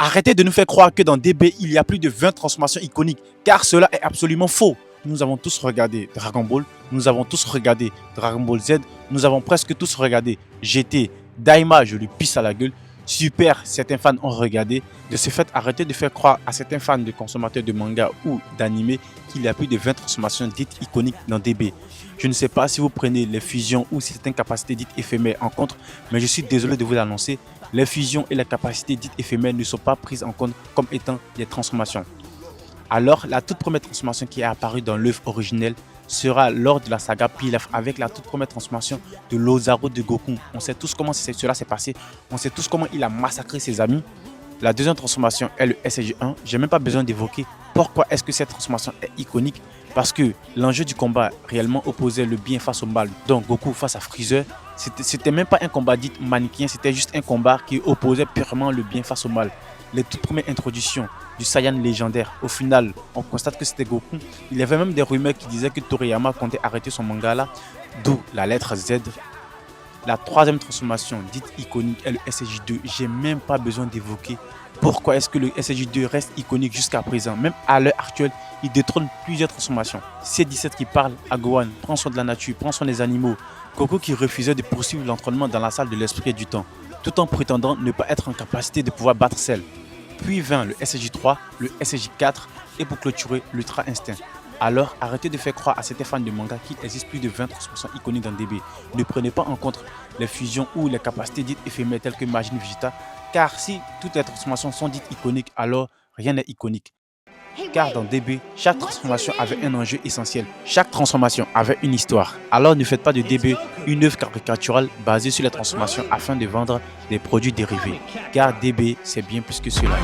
Arrêtez de nous faire croire que dans DB, il y a plus de 20 transformations iconiques, car cela est absolument faux. Nous avons tous regardé Dragon Ball, nous avons tous regardé Dragon Ball Z, nous avons presque tous regardé GT, Daima, je lui pisse à la gueule, Super, certains fans ont regardé. De ce fait, arrêtez de faire croire à certains fans de consommateurs de manga ou d'anime qu'il y a plus de 20 transformations dites iconiques dans DB. Je ne sais pas si vous prenez les fusions ou certaines capacités dites éphémères en compte, mais je suis désolé de vous l'annoncer, les fusions et les capacités dites éphémères ne sont pas prises en compte comme étant des transformations. Alors, la toute première transformation qui est apparue dans l'œuvre originelle sera lors de la saga Pilaf avec la toute première transformation de l'Ozaru de Goku. On sait tous comment cela s'est passé, on sait tous comment il a massacré ses amis. La deuxième transformation est le SSJ1. Je n'ai même pas besoin d'évoquer pourquoi est-ce que cette transformation est iconique. Parce que l'enjeu du combat réellement opposait le bien face au mal. Donc Goku face à Freezer, c'était même pas un combat dit manichéen, c'était juste un combat qui opposait purement le bien face au mal. Les toutes premières introductions du Saiyan légendaire, au final, on constate que c'était Goku. Il y avait même des rumeurs qui disaient que Toriyama comptait arrêter son manga là, d'où la lettre Z. La troisième transformation dite iconique est le SSJ2. J'ai même pas besoin d'évoquer pourquoi est-ce que le SSJ2 reste iconique jusqu'à présent. Même à l'heure actuelle, il détrône plusieurs transformations. C17 qui parle à Gohan, prend soin de la nature, prend soin des animaux. Goku qui refusait de poursuivre l'entraînement dans la salle de l'esprit et du temps, tout en prétendant ne pas être en capacité de pouvoir battre Cell. Puis vint le SSJ3, le SSJ4 et pour clôturer l'Ultra Instinct. Alors, arrêtez de faire croire à certains fans de manga qu'il existe plus de 20 transformations iconiques dans DB. Ne prenez pas en compte les fusions ou les capacités dites éphémères telles que Majin Vegeta, car si toutes les transformations sont dites iconiques, alors rien n'est iconique. Car dans DB, chaque transformation avait un enjeu essentiel. Chaque transformation avait une histoire. Alors ne faites pas de DB une œuvre caricaturale basée sur les transformations afin de vendre des produits dérivés. Car DB, c'est bien plus que cela.